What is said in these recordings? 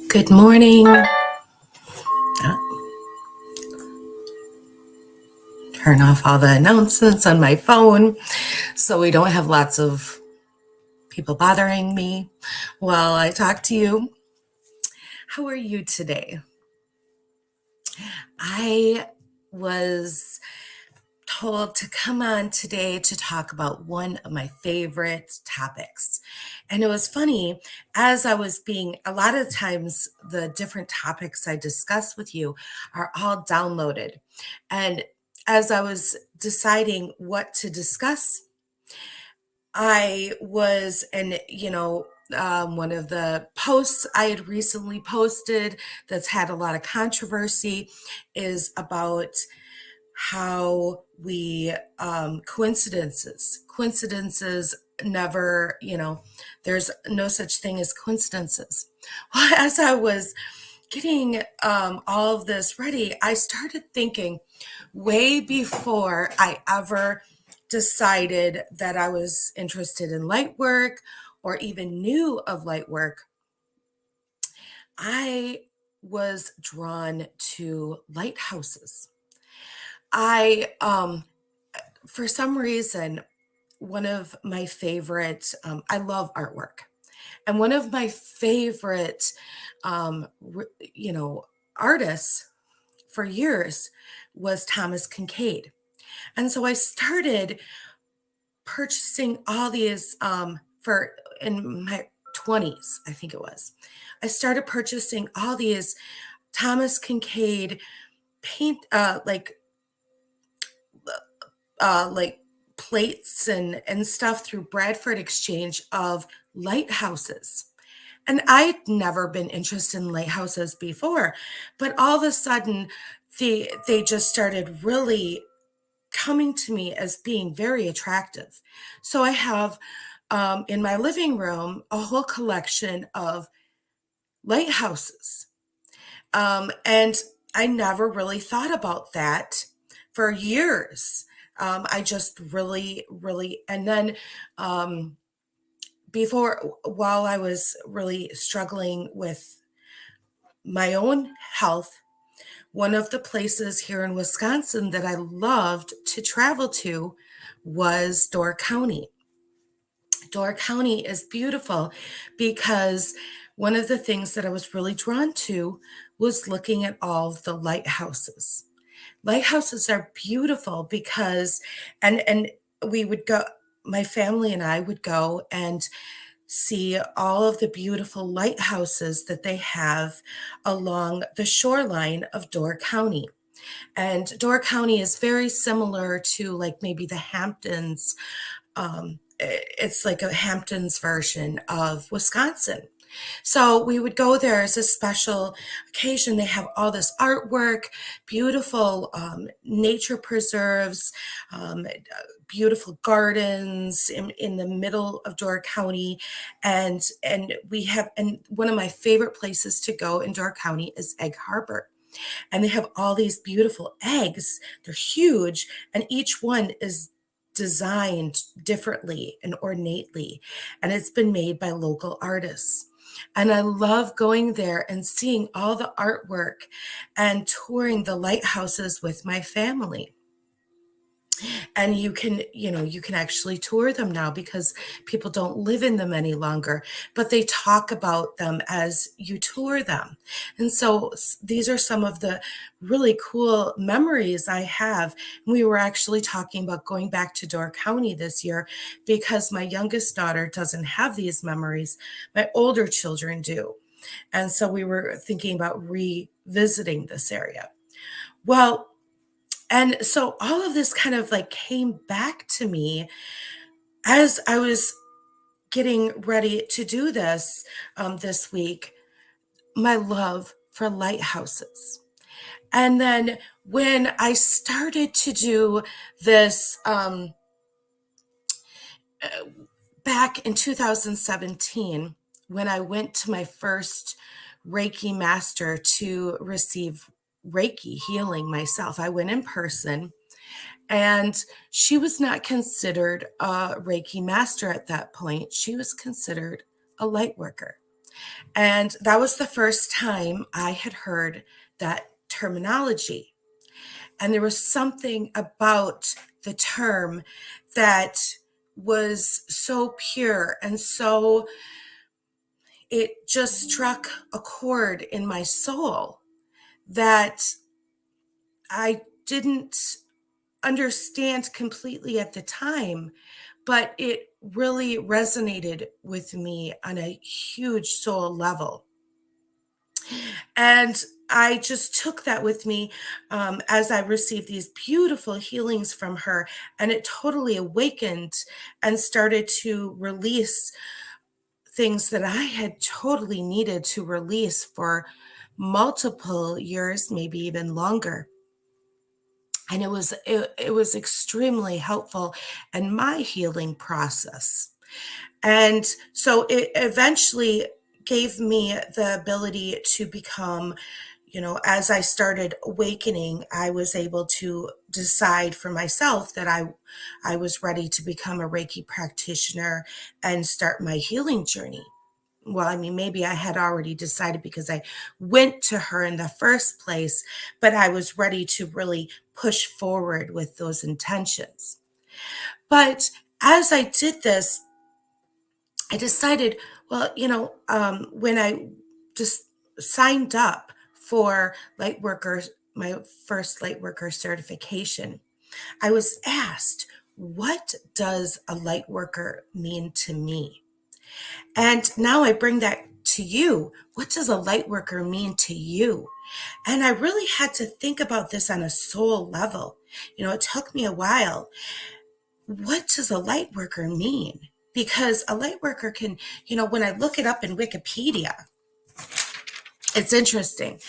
Good morning. Turn off all the announcements on my phone so we don't have lots of people bothering me while I talk to you. How are you today? I was told to come on today to talk about one of my favorite topics. And it was funny, as I was a lot of times the different topics I discuss with you are all downloaded. And as I was deciding what to discuss, I was, one of the posts I had recently posted that's had a lot of controversy is about how we coincidences never, there's no such thing as coincidences. Well, as I was getting all of this ready, I started thinking way before I ever decided that I was interested in light work or even knew of light work, I was drawn to lighthouses. I for some reason, one of my favorite, I love artwork. And one of my favorite, artists for years was Thomas Kincaid. And so I started purchasing all these for in my 20s, I think it was. I started purchasing all these Thomas Kincaid paint, like plates and stuff through Bradford Exchange of lighthouses. And I'd never been interested in lighthouses before, but all of a sudden they just started really coming to me as being very attractive. So I have in my living room a whole collection of lighthouses. And I never really thought about that for years. I just really, and then while I was really struggling with my own health, one of the places here in Wisconsin that I loved to travel to was Door County. Door County is beautiful because one of the things that I was really drawn to was looking at all of the lighthouses. Lighthouses are beautiful because and we would go my family and I would go and see all of the beautiful lighthouses that they have along the shoreline of Door County. And Door County is very similar to like maybe the Hamptons. It's like a Hamptons version of Wisconsin. So we would go there as a special occasion. They have all this artwork, beautiful nature preserves, beautiful gardens in the middle of Door County, and one of my favorite places to go in Door County is Egg Harbor. And they have all these beautiful eggs. They're huge, and each one is designed differently and ornately, and it's been made by local artists. And I love going there and seeing all the artwork and touring the lighthouses with my family. And you can actually tour them now because people don't live in them any longer, but they talk about them as you tour them. And so these are some of the really cool memories I have. We were actually talking about going back to Door County this year because my youngest daughter doesn't have these memories. My older children do. And so we were thinking about revisiting this area. Well, and so all of this kind of like came back to me as I was getting ready to do this week, my love for lighthouses. And then when I started to do this back in 2017, when I went to my first Reiki master to receive Reiki healing myself, I went in person. And she was not considered a Reiki master at that point. She was considered a light worker. And that was the first time I had heard that terminology. And there was something about the term that was so pure and so, it just struck a chord in my soul that I didn't understand completely at the time, but it really resonated with me on a huge soul level. And I just took that with me as I received these beautiful healings from her. And it totally awakened and started to release things that I had totally needed to release for multiple years, maybe even longer. And it was extremely helpful in my healing process. And so it eventually gave me the ability to become, as I started awakening, I was able to decide for myself that I was ready to become a Reiki practitioner and start my healing journey. Well, I mean, maybe I had already decided because I went to her in the first place, but I was ready to really push forward with those intentions. But as I did this, I decided, well, when I just signed up for Lightworker, my first Lightworker certification, I was asked, what does a Lightworker mean to me? And now I bring that to you. What does a Lightworker mean to you? And I really had to think about this on a soul level. It took me a while. What does a light worker mean? Because a light worker can, when I look it up in Wikipedia, it's interesting.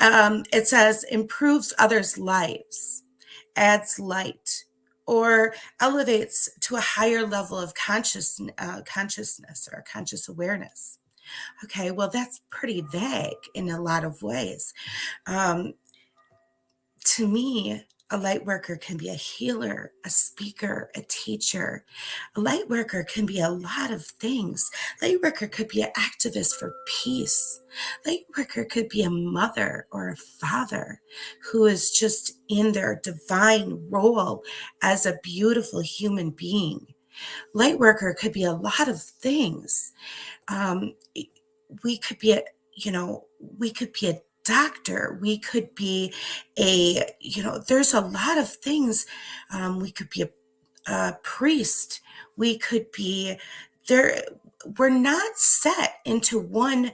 It says improves others' lives, adds light, or elevates to a higher level of consciousness or conscious awareness. Okay, well, that's pretty vague in a lot of ways. Um, to me, a light worker can be a healer, a speaker, a teacher. A light worker can be a lot of things. Light worker could be an activist for peace. Light worker could be a mother or a father who is just in their divine role as a beautiful human being. Light worker could be a lot of things. Um, we could be a doctor, we could be there's a lot of things. We could be a priest, we could be there. We're not set into one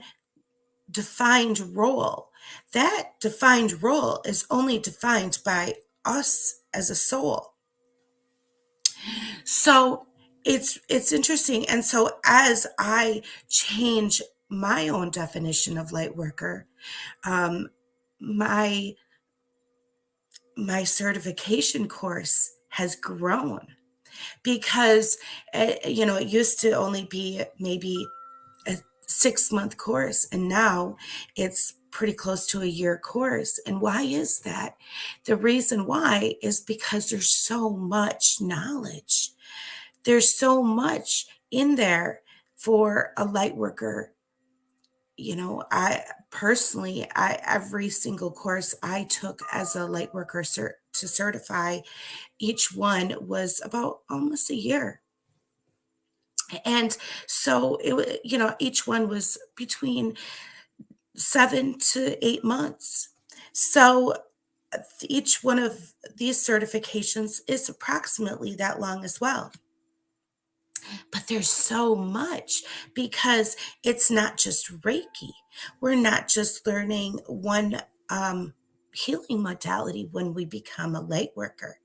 defined role. That defined role is only defined by us as a soul. So it's interesting. And so as I change my own definition of light worker, um, my my certification course has grown because it used to only be maybe a 6-month course, and now it's pretty close to a year course. And why is that? The reason why is because there's so much knowledge. There's so much in there for a light worker. I personally, I every single course I took as a light worker to certify, each one was about almost a year. And so each one was between 7 to 8 months. So each one of these certifications is approximately that long as well. But there's so much because it's not just Reiki. We're not just learning one healing modality when we become a light worker.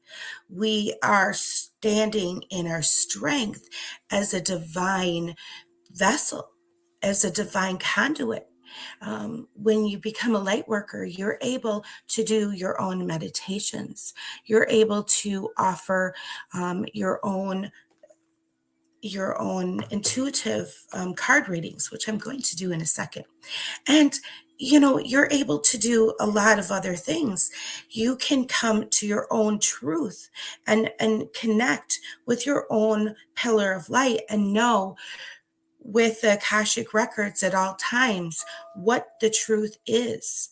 We are standing in our strength as a divine vessel, as a divine conduit. When you become a light worker, you're able to do your own meditations. You're able to offer your own intuitive card readings, which I'm going to do in a second. And you're able to do a lot of other things. You can come to your own truth and connect with your own pillar of light and know with the Akashic records at all times what the truth is.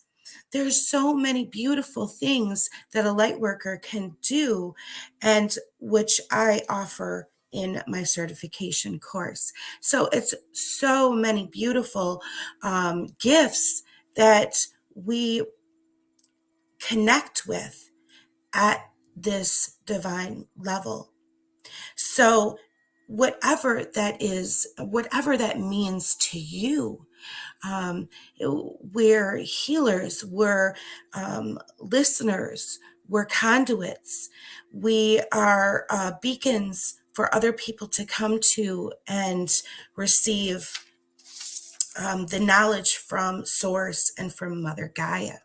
There's so many beautiful things that a light worker can do, and which I offer in my certification course. So it's so many beautiful gifts that we connect with at this divine level. So whatever that is, whatever that means to you, um, we're healers, we're listeners, we're conduits, we are beacons for other people to come to and receive the knowledge from Source and from Mother Gaia.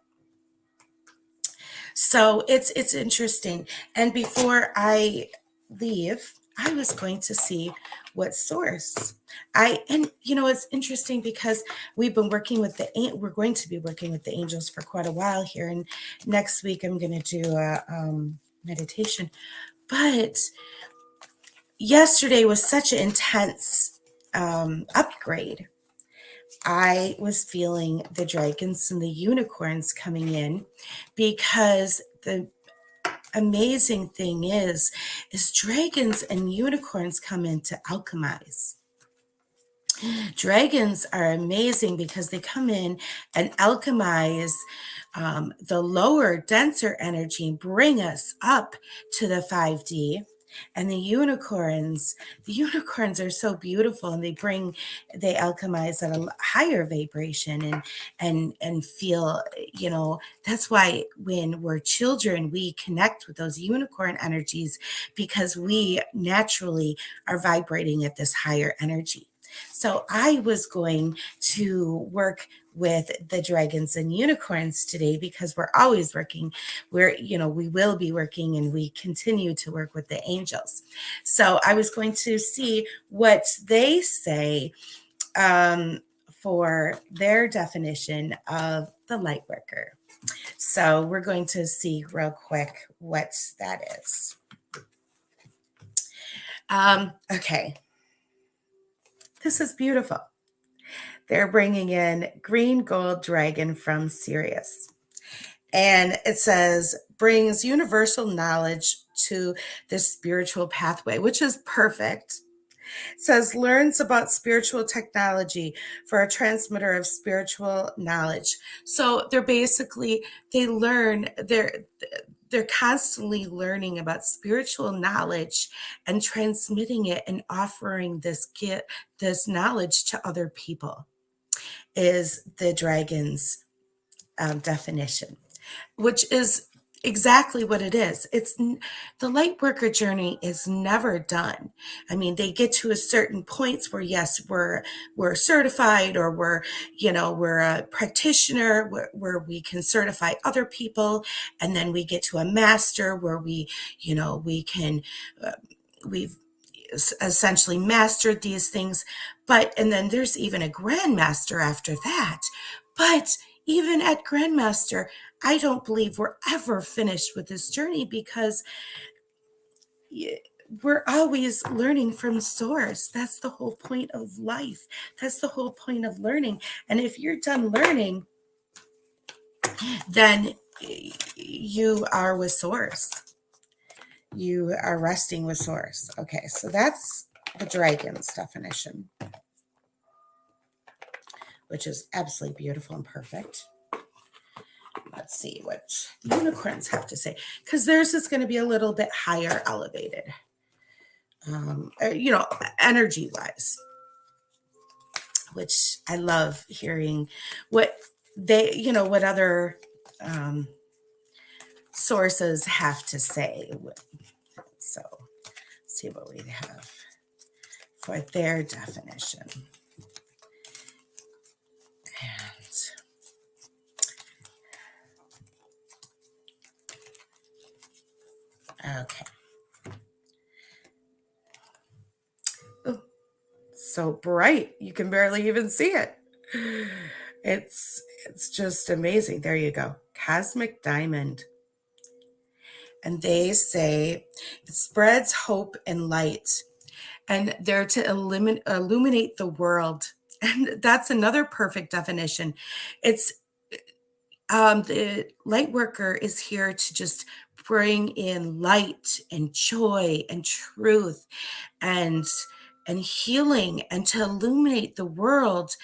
So it's interesting. And before I leave, I was going to see what source and it's interesting because we're going to be working with the angels for quite a while here, and next week I'm going to do a meditation. But yesterday was such an intense upgrade. I was feeling the dragons and the unicorns coming in, because the amazing thing is dragons and unicorns come in to alchemize. Dragons are amazing because they come in and alchemize the lower, denser energy and bring us up to the 5D. And the unicorns are so beautiful, and they alchemize at a higher vibration, and feel, that's why when we're children, we connect with those unicorn energies, because we naturally are vibrating at this higher energy. So I was going to work with the dragons and unicorns today, because we're always working. We will be working, and we continue to work with the angels. So I was going to see what they say for their definition of the light worker. So we're going to see real quick what that is. Okay. This is beautiful. They're bringing in green gold dragon from Sirius. And it says, brings universal knowledge to the spiritual pathway, which is perfect. It says, learns about spiritual technology for a transmitter of spiritual knowledge. So they're constantly learning about spiritual knowledge and transmitting it and offering this knowledge to other people, is the dragon's definition, which is exactly what it is. It's the light worker journey is never done. I mean, they get to a certain points where, yes, we're certified, or we're a practitioner where we can certify other people, and then we get to a master where we've essentially mastered these things. And then there's even a grandmaster after that. But even at grandmaster, I don't believe we're ever finished with this journey, because we're always learning from source. That's the whole point of life. That's the whole point of learning. And if you're done learning, then you are with source. You are resting with source. Okay, so that's the dragon's definition, which is absolutely beautiful and perfect. Let's see what the unicorns have to say, because theirs is going to be a little bit higher elevated, energy wise, which I love hearing what what other sources have to say. So let's see what we have for their definition. Okay. Oh, so bright. You can barely even see it. It's just amazing. There you go. Cosmic diamond. And they say it spreads hope and light, and they're to illuminate the world. And that's another perfect definition. It's the light worker is here to just bring in light and joy and truth and healing and to illuminate the world.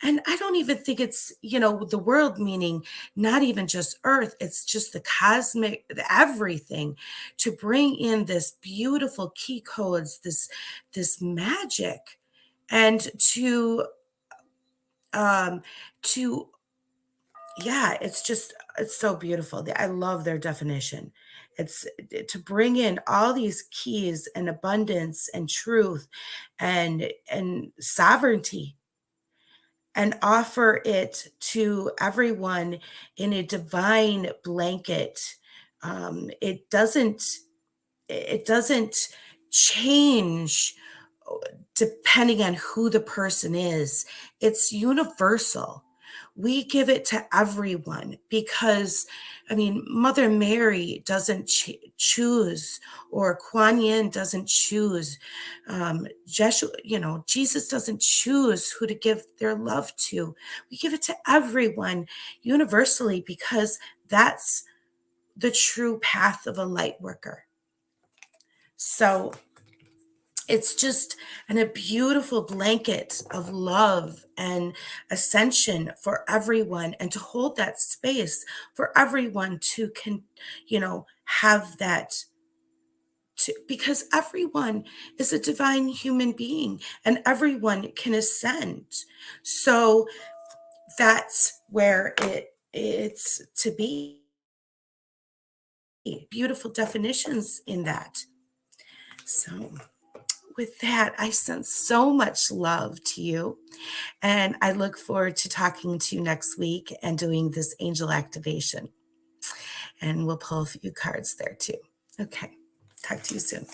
And I don't even think it's, the world meaning not even just earth, it's just the cosmic everything, to bring in this beautiful key codes, this magic, and um to yeah, it's so beautiful. I love their definition. It's to bring in all these keys and abundance and truth and sovereignty, and offer it to everyone in a divine blanket. It doesn't change depending on who the person is. It's universal. We give it to everyone because, I mean, Mother Mary doesn't choose, or Kuan Yin doesn't choose. Jesus doesn't choose who to give their love to. We give it to everyone universally because that's the true path of a light worker. So it's just a beautiful blanket of love and ascension for everyone, and to hold that space for everyone to have that, because everyone is a divine human being and everyone can ascend. So that's where it's to be. Beautiful definitions in that. So with that, I send so much love to you. And I look forward to talking to you next week and doing this angel activation. And we'll pull a few cards there too. Okay. Talk to you soon.